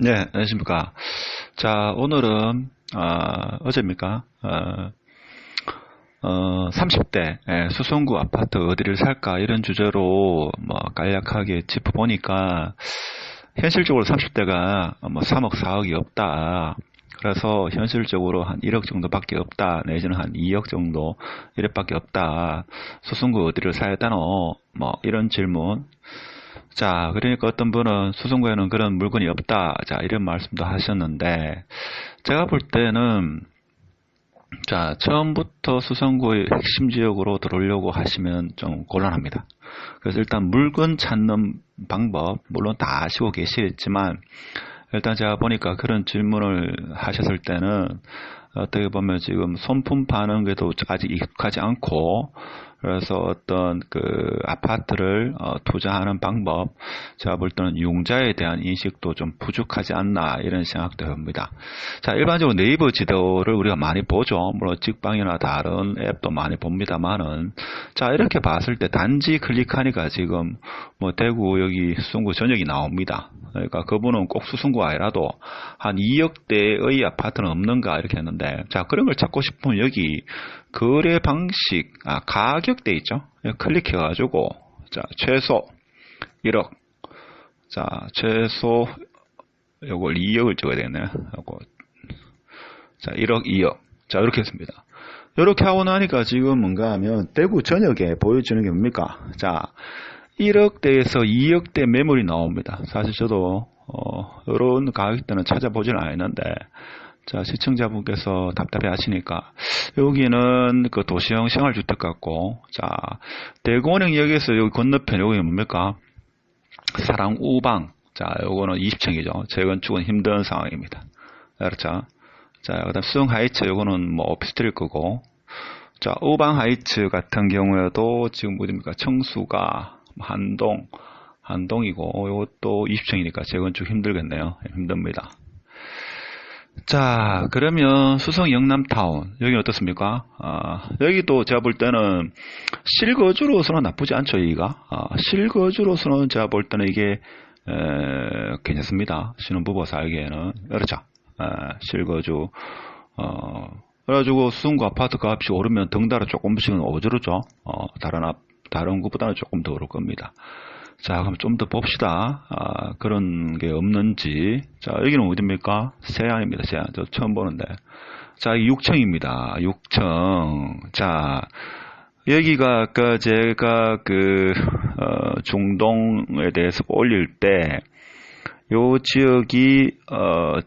네, 안녕하십니까. 자, 오늘은, 어제입니까? 30대 수성구 아파트 어디를 살까 이런 주제로 뭐 간략하게 짚어보니까 현실적으로 30대가 뭐 3억, 4억이 없다. 그래서 현실적으로 한 1억 정도밖에 없다. 내지는 한 2억 정도 이렇게밖에 없다. 수성구 어디를 사야 되노? 뭐 이런 질문. 자, 그러니까 어떤 분은 수성구에는 그런 물건이 없다. 자, 이런 말씀도 하셨는데, 제가 볼 때는, 자, 처음부터 수성구의 핵심 지역으로 들어오려고 하시면 좀 곤란합니다. 그래서 일단 물건 찾는 방법, 물론 다 아시고 계시겠지만, 일단 제가 보니까 그런 질문을 하셨을 때는, 어떻게 보면 지금 손품 파는 게도 아직 익숙하지 않고, 그래서 어떤 그 아파트를 투자하는 방법, 제가 볼 때는 융자에 대한 인식도 좀 부족하지 않나 이런 생각도 해봅니다. 자, 일반적으로 네이버 지도를 우리가 많이 보죠. 물론 직방이나 다른 앱도 많이 봅니다만은, 자, 이렇게 봤을 때 단지 클릭하니까 지금 뭐 대구 여기 수성구 전역이 나옵니다. 그러니까 그분은 꼭 수성구 아니라도 한 2억대의 아파트는 없는가 이렇게 했는데, 자, 그런 걸 찾고 싶으면 여기 거래 방식, 가격대 있죠? 클릭해가지고, 자, 최소 1억. 자, 최소, 요걸 2억을 찍어야 되겠네요. 요거. 자, 1억, 2억. 자, 이렇게 했습니다. 이렇게 하고 나니까 지금 뭔가 하면 대구 전역에 보여주는 게 뭡니까? 자, 1억대에서 2억대 매물이 나옵니다. 사실 저도, 이런 가격대는 찾아보지는 않았는데, 자, 시청자분께서 답답해 하시니까, 여기는 그 도시형 생활주택 같고, 자, 대공원역에서 여기 건너편, 여기 뭡니까? 사랑 우방. 자, 요거는 20층이죠. 재건축은 힘든 상황입니다. 그렇죠? 자, 그 다음 수성 하이츠, 요거는 뭐 오피스텔일 거고, 자, 우방 하이츠 같은 경우에도 지금 어디입니까? 청수가, 한동이고, 요것도 20층이니까 재건축 힘들겠네요. 힘듭니다. 자, 그러면 수성 영남타운 여기 어떻습니까? 여기도 제가 볼 때는 실거주로서는 나쁘지 않죠. 여기가 실거주로서는 제가 볼 때는 이게 괜찮습니다. 신혼부부 살기에는. 그렇죠. 실거주. 그래가지고 수성구 아파트 값이 오르면 덩달아 조금씩은 오르죠. 다른 곳보다는 조금 더 오를 겁니다. 자, 그럼 좀 더 봅시다. 그런 게 없는지. 자, 여기는 어디입니까? 세안입니다. 세안. 저 처음 보는데. 자, 6층입니다. 6층. 자, 여기가 아까 제가 중동에 대해서 올릴 때, 요 지역이,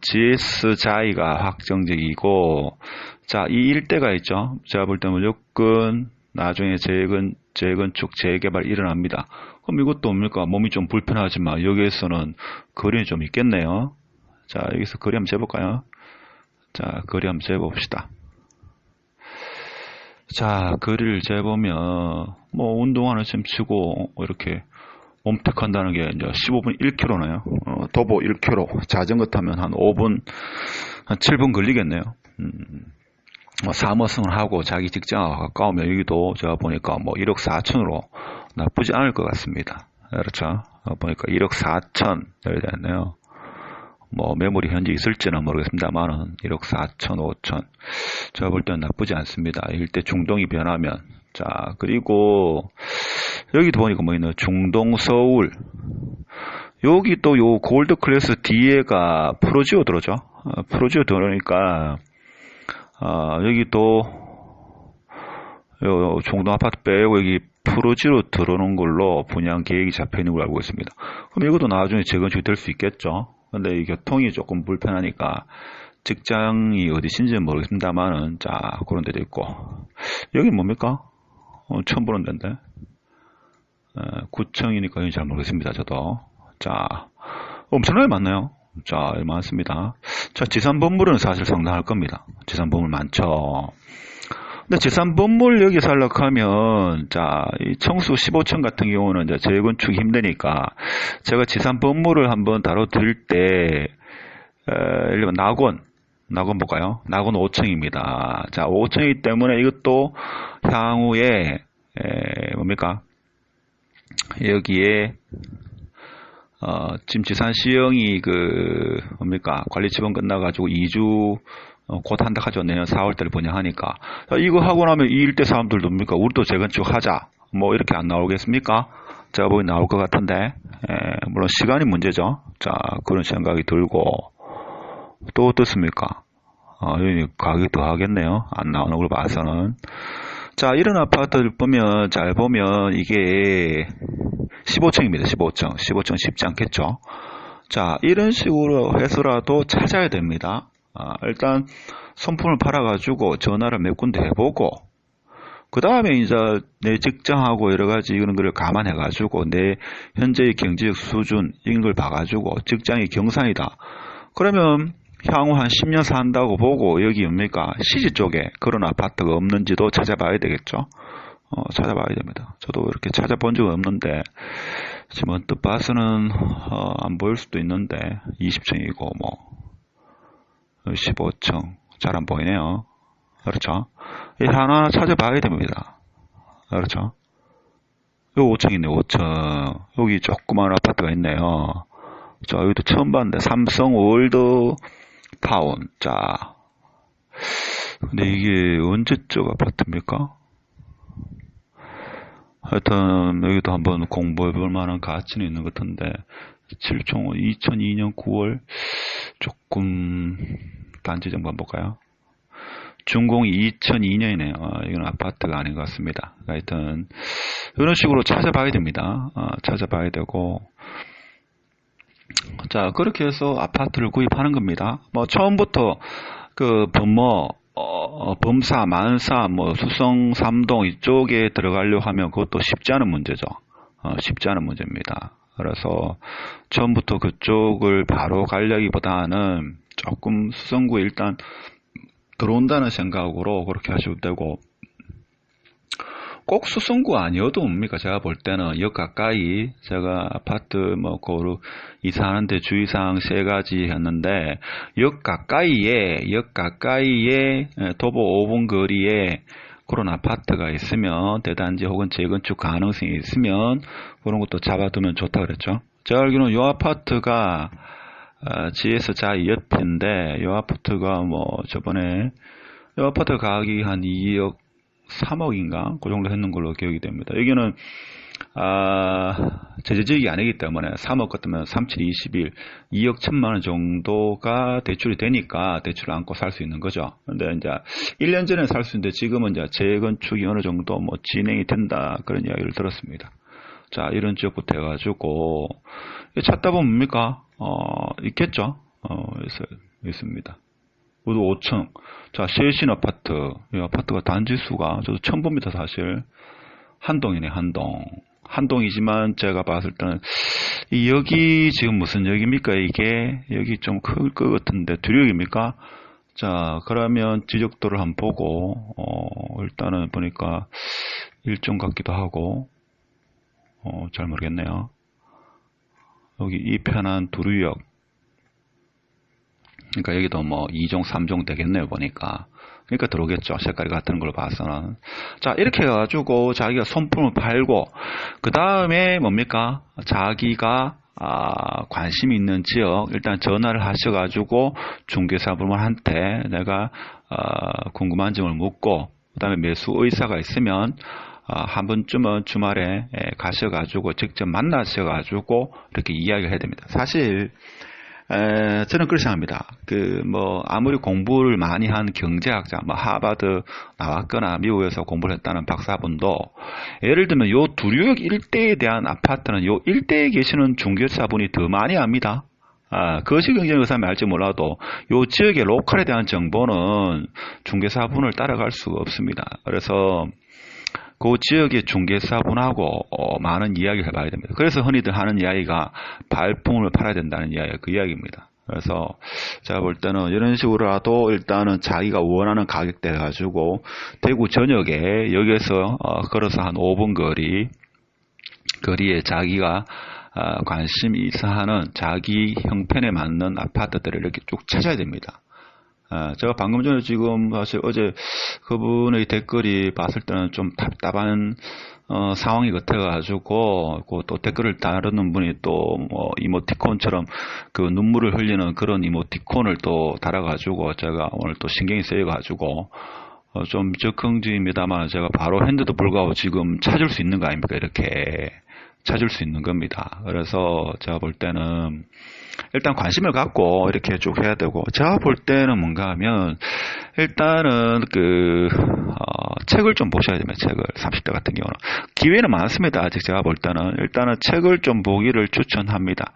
GS자이가 확정적이고, 자, 이 일대가 있죠. 제가 볼 때 무조건 나중에 재건축, 재개발 일어납니다. 그럼 이것도 뭡니까? 몸이 좀 불편하지만 여기에서는 거리는 좀 있겠네요. 자, 여기서 거리 한번 재볼까요? 자, 거리 한번 재봅시다. 자, 거리를 재보면 뭐 운동화는 좀 치고 이렇게 몸택한다는 게 이제 15분 1km네요. 도보 1km. 자전거 타면 한 5분, 한 7분 걸리겠네요. 사머승을 하고 자기 직장과 가까우면 여기도 제가 보니까 뭐 1억 4천으로 나쁘지 않을 것 같습니다. 그렇죠. 보니까 1억 4천 여기 됐네요. 뭐 매물이 현재 있을지는 모르겠습니다만은 1억 4천, 5천 제가 볼 때는 나쁘지 않습니다. 일대 중동이 변하면. 자, 그리고 여기도 보니까 뭐 있나요? 중동 서울. 여기 또 요 골드 클래스 뒤에가 프로지오 들어오죠. 프로지오 들어오니까 여기 또 중동 아파트 빼고 여기 프로지로 들어오는 걸로 분양 계획이 잡혀 있는 걸로 알고 있습니다. 그럼 이것도 나중에 재건축 될 수 있겠죠. 근데 이 교통이 조금 불편하니까 직장이 어디신지는 모르겠습니다만은, 자, 그런 데도 있고. 여긴 뭡니까? 처음 보는 데인데. 9층이니까 여기 잘 모르겠습니다. 저도. 자, 엄청나게 많네요. 자, 많습니다. 자, 지산 건물은 사실 상당할 겁니다. 지산 건물 많죠. 근데 지산 건물 여기 살려고 하면, 자, 이 청수 15층 같은 경우는 이제 재건축이 힘드니까, 제가 지산 건물을 한번 다뤄드릴 때, 예를 들면 낙원 볼까요? 낙원 5층입니다. 자, 5층이기 때문에 이것도 향후에, 뭡니까? 여기에, 지금 지산시청이 뭡니까, 관리 지번 끝나가지고 2주 곧 한다 하죠. 내년 4월달에 분양하니까. 자, 이거 하고 나면 이 일대 사람들도 뭡니까, 우리도 재건축 하자. 뭐 이렇게 안 나오겠습니까? 제가 보기 나올 것 같은데, 물론 시간이 문제죠. 자, 그런 생각이 들고, 또 어떻습니까? 여기 가격이 더 하겠네요. 안 나오는 걸 봐서는. 자, 이런 아파트를 보면, 잘 보면 이게 15층입니다. 15층. 15층 쉽지 않겠죠? 자, 이런 식으로 해서라도 찾아야 됩니다. 일단 손품을 팔아가지고 전화를 몇 군데 해보고, 그 다음에 이제 내 직장하고 여러 가지 이런 걸 감안해가지고 내 현재의 경제적 수준 이런 걸 봐가지고 직장이 경상이다. 그러면 향후 한 10년 산다고 보고 여기 뭡니까, 시지 쪽에 그런 아파트가 없는지도 찾아봐야 되겠죠. 찾아봐야 됩니다. 저도 이렇게 찾아본 적은 없는데 지금 언뜻 봐서는 안 보일 수도 있는데 20층이고 뭐 15층 잘 안 보이네요. 그렇죠. 이 하나하나 찾아봐야 됩니다. 그렇죠. 여기 5층 있네. 5층 여기 조그만 아파트가 있네요. 자, 여기도 처음 봤는데 삼성 월드 타운. 자, 근데 이게 언제적 아파트입니까? 하여튼 여기도 한번 공부해 볼 만한 가치는 있는 것 같은데 7층 2002년 9월 조금 단지 정보 한번 볼까요? 준공이 2002년이네요. 이건 아파트가 아닌 것 같습니다. 하여튼 이런 식으로 찾아봐야 됩니다. 찾아봐야 되고, 자, 그렇게 해서 아파트를 구입하는 겁니다. 뭐 처음부터 범사, 만사, 뭐 수성, 삼동 이쪽에 들어가려고 하면 그것도 쉽지 않은 문제죠. 쉽지 않은 문제입니다. 그래서 처음부터 그쪽을 바로 가려기보다는 조금 수성구에 일단 들어온다는 생각으로 그렇게 하셔도 되고, 꼭 수성구 아니어도 뭡니까? 제가 볼 때는 역 가까이, 제가 아파트 고루 이사하는데 주의사항 3가지 했는데, 역 가까이에 도보 5분 거리에 그런 아파트가 있으면, 대단지 혹은 재건축 가능성이 있으면 그런 것도 잡아두면 좋다 그랬죠. 제가 알기로는 이 아파트가 GS 자이 옆인데, 이 아파트가 저번에 이 아파트 가격이 한 2억 3억인가 그 정도 했는 걸로 기억이 됩니다. 여기는 제재지역이 아니기 때문에 3억 같으면 37, 21, 2억 1천만 원 정도가 대출이 되니까 대출을 안고 살 수 있는 거죠. 근데 이제 1년 전에 살 수 있는데 지금은 이제 재건축이 어느 정도 진행이 된다, 그런 이야기를 들었습니다. 자, 이런 지역부터 해가지고 찾다 보면 뭡니까? 있겠죠? 있습니다. 모두 5층. 자, 셋신 아파트. 이 아파트가 단지수가 저도 처음 봅니다, 사실. 한동이네, 한동. 한동이지만 제가 봤을 때는 여기 지금 무슨 역입니까? 이게 여기 좀 클 것 같은데 두류역입니까? 자, 그러면 지적도를 한번 보고 일단은 보니까 일종 같기도 하고 잘 모르겠네요. 여기 이 편한 두류역. 그러니까 여기도 2종, 3종 되겠네요, 보니까. 그러니까 들어오겠죠, 색깔이 같은 걸 봐서는. 자, 이렇게 해가지고 자기가 손품을 팔고, 그 다음에 뭡니까? 자기가 관심이 있는 지역, 일단 전화를 하셔가지고 중개사분한테 내가 궁금한 점을 묻고, 그 다음에 매수 의사가 있으면 한 번쯤은 주말에 가셔가지고 직접 만나셔가지고 이렇게 이야기를 해야 됩니다. 사실 저는 그렇게 생각합니다. 아무리 공부를 많이 한 경제학자, 하버드 나왔거나 미국에서 공부를 했다는 박사분도, 예를 들면 요 두류역 일대에 대한 아파트는 요 일대에 계시는 중개사분이 더 많이 합니다. 거시경제는 그 사람이 알지 몰라도 요 지역의 로컬에 대한 정보는 중개사분을 따라갈 수가 없습니다. 그래서 그 지역의 중개사분하고 많은 이야기를 해봐야 됩니다. 그래서 흔히들 하는 이야기가 발품을 팔아야 된다는 이야기가 그 이야기입니다. 그래서 제가 볼 때는 이런 식으로라도 일단은 자기가 원하는 가격대 해가지고 대구 전역에 여기에서 걸어서 한 5분 거리에 자기가 관심이 있어 하는 자기 형편에 맞는 아파트들을 이렇게 쭉 찾아야 됩니다. 제가 방금 전에 지금 사실 어제 그분의 댓글이 봤을 때는 좀 답답한 상황이 같아가지고 또 댓글을 다루는 분이 또 뭐 이모티콘처럼 그 눈물을 흘리는 그런 이모티콘을 또 달아가지고 제가 오늘 또 신경이 쓰여가지고 좀 적응중입니다만 제가 바로 핸드도 불구하고 지금 찾을 수 있는 거 아닙니까? 이렇게 찾을 수 있는 겁니다. 그래서 제가 볼 때는 일단 관심을 갖고 이렇게 쭉 해야 되고, 제가 볼 때는 뭔가 하면 일단은 책을 좀 보셔야 됩니다. 책을 30대 같은 경우는 기회는 많습니다. 아직 제가 볼 때는 일단은 책을 좀 보기를 추천합니다.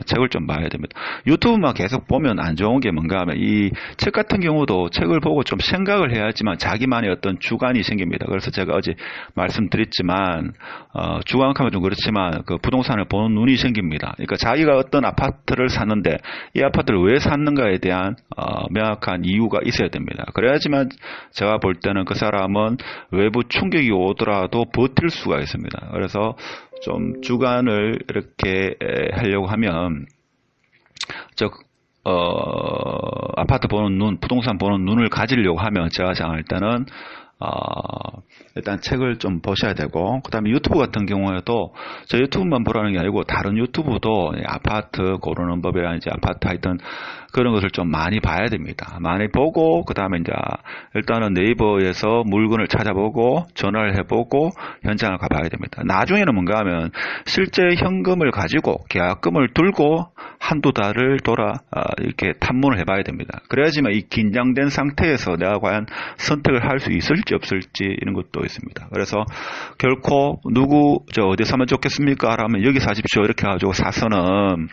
책을 좀 봐야 됩니다. 유튜브만 계속 보면 안 좋은 게 뭔가 하면 이 책 같은 경우도 책을 보고 좀 생각을 해야지만 자기만의 어떤 주관이 생깁니다. 그래서 제가 어제 말씀드렸지만 주관하면 좀 그렇지만 그 부동산을 보는 눈이 생깁니다. 그러니까 자기가 어떤 아파트를 샀는데 이 아파트를 왜 샀는가에 대한 명확한 이유가 있어야 됩니다. 그래야지만 제가 볼 때는 그 사람은 외부 충격이 오더라도 버틸 수가 있습니다. 그래서 좀 주관을 이렇게 하려고 하면 아파트 보는 눈, 부동산 보는 눈을 가지려고 하면 제가 생각할 때는 일단 책을 좀 보셔야 되고, 그 다음에 유튜브 같은 경우에도 저 유튜브만 보라는 게 아니고 다른 유튜브도 아파트 고르는 법이라든지 아파트 하여튼 그런 것을 좀 많이 봐야 됩니다. 많이 보고 그 다음에 이제 일단은 네이버에서 물건을 찾아보고 전화를 해보고 현장을 가봐야 됩니다. 나중에는 뭔가 하면 실제 현금을 가지고 계약금을 들고 한두 달을 이렇게 탐문을 해봐야 됩니다. 그래야지만 이 긴장된 상태에서 내가 과연 선택을 할 수 있을지 없을지 이런 것도 있습니다. 그래서 결코 어디 사면 좋겠습니까? 라면 여기 사십시오 이렇게 해가지고 사서는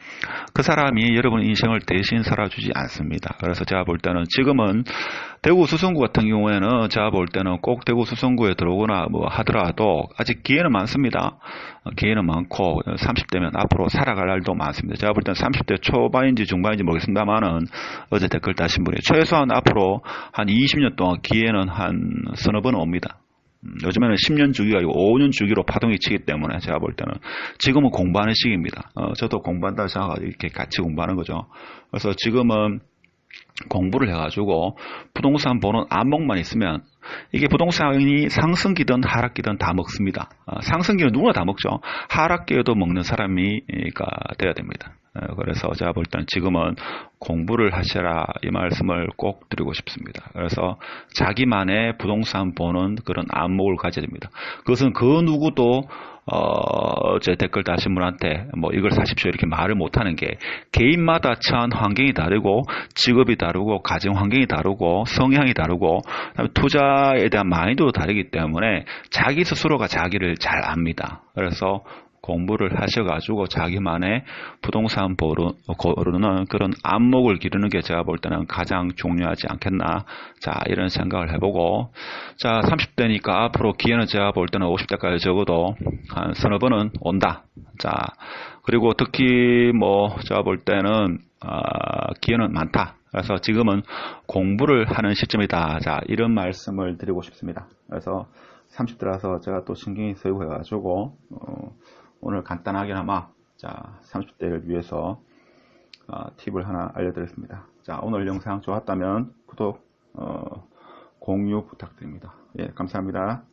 그 사람이 여러분 인생을 대신 살아주지 않습니다. 그래서 제가 볼 때는 지금은 대구 수성구 같은 경우에는 제가 볼 때는 꼭 대구 수성구에 들어오거나 뭐 하더라도 아직 기회는 많습니다. 기회는 많고 30대면 앞으로 살아갈 날도 많습니다. 제가 볼 때는 30대 초반인지 중반인지 모르겠습니다만은 어제 댓글 다신 분이 최소한 앞으로 한 20년 동안 기회는 한 서너 번 옵니다. 요즘에는 10년 주기가 아니고 5년 주기로 파동이 치기 때문에 제가 볼 때는 지금은 공부하는 시기입니다. 저도 공부한다고 생각하고 이렇게 같이 공부하는 거죠. 그래서 지금은 공부를 해가지고 부동산 보는 안목만 있으면 이게 부동산이 상승기든 하락기든 다 먹습니다. 상승기는 누구나 다 먹죠. 하락기에도 먹는 사람이 돼야 됩니다. 그래서 제가 볼 때는 지금은 공부를 하시라 이 말씀을 꼭 드리고 싶습니다. 그래서 자기만의 부동산 보는 그런 안목을 가져야 됩니다. 그것은 그 누구도 제 댓글 다신 분한테 뭐 이걸 사십시오 이렇게 말을 못하는 게 개인마다 처한 환경이 다르고 직업이 다르고 가정 환경이 다르고 성향이 다르고 투자에 대한 마인드도 다르기 때문에 자기 스스로가 자기를 잘 압니다. 그래서 공부를 하셔가지고 자기만의 부동산 고르는 그런 안목을 기르는 게 제가 볼 때는 가장 중요하지 않겠나. 자, 이런 생각을 해보고, 자, 30대니까 앞으로 기회는 제가 볼 때는 50대까지 적어도 한 서너 번은 온다. 자, 그리고 특히 제가 볼 때는 기회는 많다. 그래서 지금은 공부를 하는 시점이다. 자, 이런 말씀을 드리고 싶습니다. 그래서 30대라서 제가 또 신경이 쓰이고 해가지고 오늘 간단하게나마 30대를 위해서 팁을 하나 알려드렸습니다. 자, 오늘 영상 좋았다면 구독, 공유 부탁드립니다. 예, 감사합니다.